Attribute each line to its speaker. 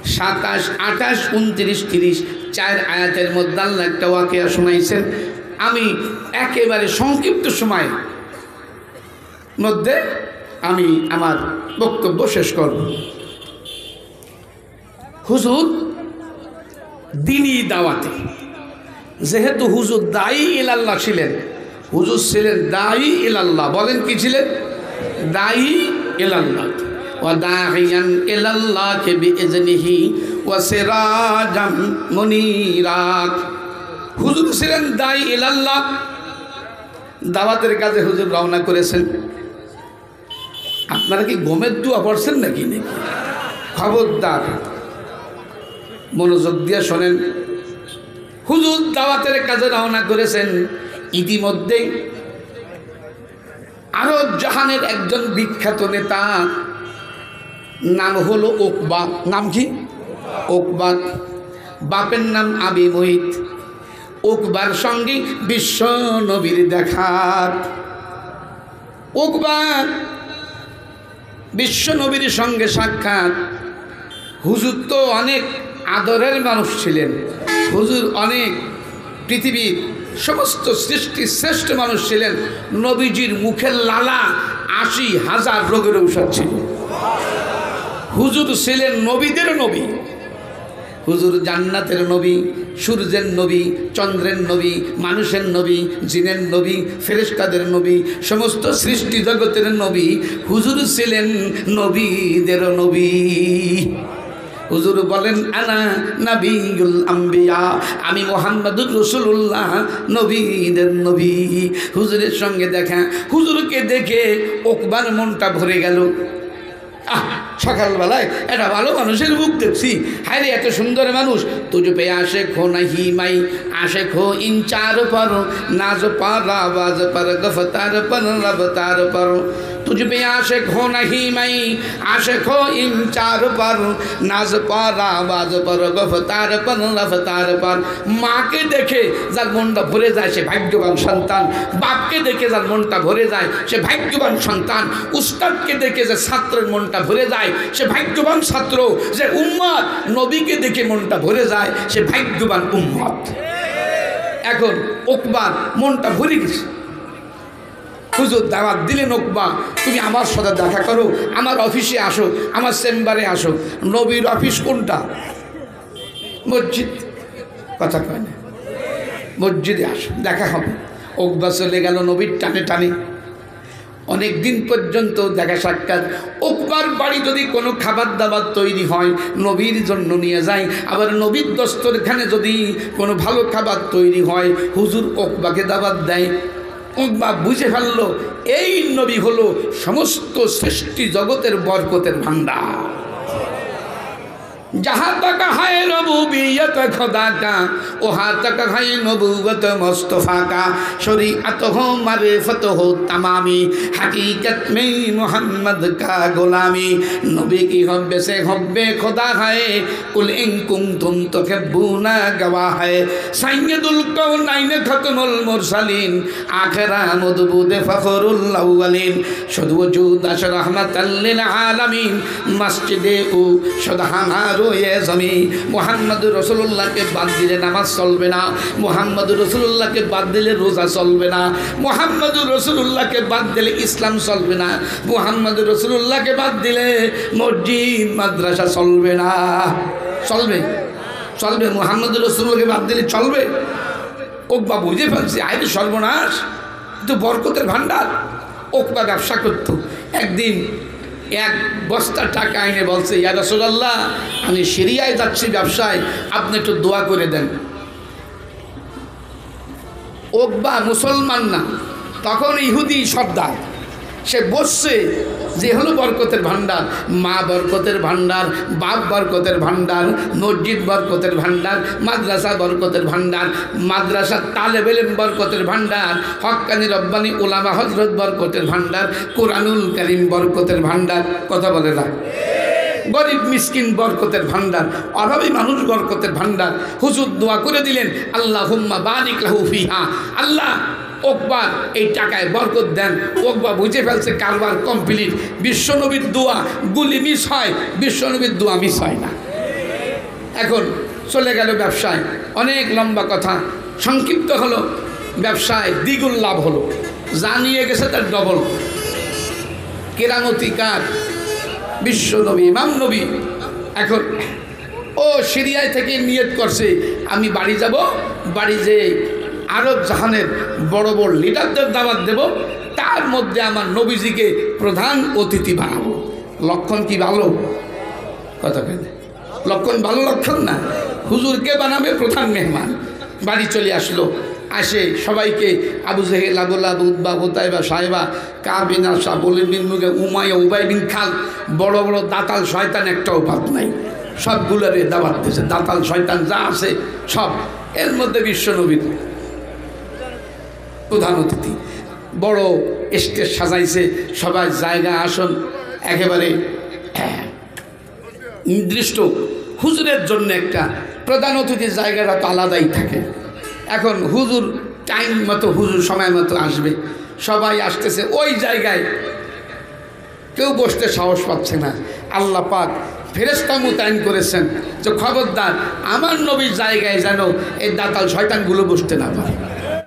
Speaker 1: 27, 28, 29, 30 4 আয়াতের মধ্যে আল্লাহ একটা ওয়াকিয়া শোনাইছেন। আমি একেবারে সংক্ষিপ্ত সময় মধ্যে আমি আমার বক্তব্য শেষ করব। হুজুর দ্বীনি দাওয়াতে, যেহেতু হুজুর দায়ী ইলাল্লাহ ছিলেন, হুজুর ছিলেন দায়ী ইলাল্লাহ। বলেন কি ছিলেন? দায়ী ইলাল্লাহ। ওয়া দাঈয়ান ইলাল্লাহি বিইজনিহি ওয়া সিরাজাম মুনীরা। হুজুর ছিলেন দায়ী ইলাল্লাহ, দাওয়াতের কাজে হুজুর রওনা করেছেন। আপনারা কি গমের দোয়া পড়ছেন নাকি? খবরদার, মনোযোগ দিয়ে শোনেন। হুজুর দাওয়াতের কাজে রওনা করেছেন। ইতিমধ্যে আরব জাহানের একজন বিখ্যাত নেতা, নাম হলো উকবা। নাম কি? উকবা। বাপের নাম আবি মুহিত। উকবার সঙ্গে বিশ্ব নবীর দেখা। উকবা বিশ্ব নবীর সঙ্গে সাক্ষাৎ। হুজুর তো অনেক আদরের মানুষ ছিলেন। হুজুর অনেক পৃথিবীর সমস্ত সৃষ্টির শ্রেষ্ঠ মানুষ ছিলেন। নবীজির মুখের লালা 80,000 রোগের ঔষধ ছিল। হুজুর ছিলেন নবীদের নবী। হুজুর জান্নাতের নবী, সূর্যের নবী, চন্দ্রের নবী, মানুষের নবী, জিনের নবী, ফেরেশতাদের নবী, সমস্ত সৃষ্টি জগতের নবী। হুজুর ছিলেন নবীদের নবী। হুজুর বলেন আনা নবিয়ুল আম্বিয়া, আমি মুহাম্মদুর রাসূলুল্লাহ, নবীদের নবী। হুজুরের সঙ্গে দেখা, হুজুরকে দেখে উকবার মনটা ভরে গেল। সকালবেলায় একটা ভালো মানুষের মুখ দেখছি, হায় রে এত সুন্দর মানুষ। তুঝ পে আসে খো নাহি মাই, আসে খো ইনচার পর, নাজ পর আওয়াজ পর গফতার পর রবতার পর। তুঝ পে আসে খো নাহি মাই, আসে খো ইনচার পর, নাজ পর আওয়াজ পর গফতার পর রবতার পর। মাকে দেখে যার মনটা ভরে যায় সে ভাগ্যবান সন্তান। বাপকে দেখে যার মনটা ভরে যায় সে ভাগ্যবান সন্তান। উস্তাদকে দেখে যে ছাত্রের মনটা ভরে যায় সে ভাগ্যবান ছাত্র। যে উম্মত নবীকে দেখে মনটা ভরে যায় সে ভাগ্যবান উম্মত। এখন উকবার মনটা ভরে গেছে। হুজুর দাওয়াত দিলেন, উকবা তুমি আমার সাথে দেখা করো, আমার অফিসে আসো, আমার চেম্বারে আসো। নবীর অফিস কোনটা? মসজিদ। কথা কয় না? মসজিদে আসো, দেখা হবে। উকবা চলে গেল নবীর টানে টানে। অনেক দিন পর্যন্ত দেখা সাক্ষাৎ। উকবার বাড়ি যদি কোনো খাবার দাবার তৈরি হয় নবীর জন্য নিয়ে যায়। আবার নবীর দস্তরখানে যদি কোনো ভালো খাবার তৈরি হয় হুজুর উকবাকে দাওয়াত দেয়। উকবা বুঝে ফেলল এই নবী হলো সমস্ত সৃষ্টি জগতের বরকতের ভান্ডার। जहाँ तक है रबूबियत खुदा का वहाँ तक है नबूवत मुस्तफ़ा का। शरीअत हो मारिफत हो तमामी, हकीकत में मोहम्मद का गुलामी। नबी की हब्बे से हब्बे खुदा है, कुल इन कुंतुम तुहिब्बूना गवाह है। सय्यदुल कौनैन खत्मुल मुरसलीन, आखिरा मदबूद फखरुल अव्वलीन। शुद्ध वजूद अश रहमतल लिल आलमीन, मस्जिदे उ शुद्ध हमारो ये जमी। मुहम्मदुर रसूलुल्लाहके बाद दिले नामाज चलबे ना, मुहम्मदुर रसूलुल्लाहके बाद दिले रोजा चलबे ना, मुहम्मदुर रसूलुल्लाहके बाद दिले इस्लाम चलबे ना, मुहम्मदुर रसूलुल्लाहके बाद दिले मस्जिद माद्रासा चलबे ना। चलबे चलबे, मुहम्मदुर रसूलुल्लाहके बाद दिले चलबे। उकबा बुझे फेलছে আইতে সর্বনাশ, তো বরকতের ভান্ডার। উকবা ব্যবসা করত। একদিন এক বস্তা টাকা এনে বলছে, ইয়া রাসূলুল্লাহ আমি সিরিয়ায় যাচ্ছি ব্যবসায়, আপনি একটু দোয়া করে দেন। উকবা মুসলমান না, তখন ইহুদি সর্দার। সে বসছে যে হলো বরকতের ভান্ডার। মা বরকতের ভান্ডার, বাপ বরকতের ভান্ডার, মসজিদ বরকতের ভান্ডার, মাদ্রাসা বরকতের ভান্ডার, মাদ্রাসার তালেব ইলম বরকতের ভান্ডার, হক্কানি রব্বানি উলামা হযরত বরকতের ভান্ডার, কুরআনুল কারীম বরকতের ভান্ডার। কথা বলে না? গরিব মিসকিন বরকতের ভান্ডার, অভাবী মানুষ বরকতের ভান্ডার। হুজুর দোয়া করে দিলেন, আল্লাহুম্মা বারিক লাহু ফিহা। আল্লাহ উকবার এই টাকায় বরকত দেন। উকবা বুঝে ফেলছে কারবার কমপ্লিট। বিশ্বনবীর দোয়া গুলি মিস হয়, বিশ্বনবীর দোয়া মিস হয় না। এখন চলে গেল ব্যবসায়, অনেক লম্বা কথা, সংক্ষিপ্ত হলো, ব্যবসায় দ্বিগুণ লাভ হলো, যা নিয়ে গেছে তার ডবল। কেরামতি কার? বিশ্ব নবী, ইমাম নবী। এখন ও সিরিয়ায় থেকে নিয়ত করছে আমি বাড়ি যাব, বাড়ি যে আরব জাহানের বড় বড় লিডারদের দাওয়াত দেব, তার মধ্যে আমার নবীজিকে প্রধান অতিথি বানাবো। লক্ষণ কি ভালো? কথা কেন? লক্ষণ ভালো লক্ষণ না? হুজুরকে বানাবে প্রধান মেহমান। বাড়ি চলে আসলো, আসে সবাইকে আবু জেহেল, আবু লাহাব, উতবা, উতাইবা, সাহেবা, কাব বিন আশরাফ, ওলীদ বিন মুগীরা, উমাইয়া, উবাই বিন খালদ, বড় বড় দাতাল শয়তান একটাও বাদ নাই, সবগুলোরে দাওয়াত দিয়েছে। দাতাল শয়তান যা আছে সব, এর মধ্যে বিশ্বনবীর প্রধান অতিথি। বড় স্টেজ সাজাইছে, সবাই জায়গা আসন একেবারে নির্দিষ্ট। হুজুরের জন্য একটা প্রধান অতিথির জায়গাটা তো আলাদাই থাকে। এখন হুজুর টাইম মতো, হুজুর সময় মতো আসবে, সবাই আসতেছে ওই জায়গায়, কেউ বসতে সাহস পাচ্ছে না। আল্লাহ পাক ফেরেশতা মোতায়েন করেছেন যে খবরদার আমার নবীর জায়গায় যেন এই দাতাল শয়তানগুলো বসতে না পারে।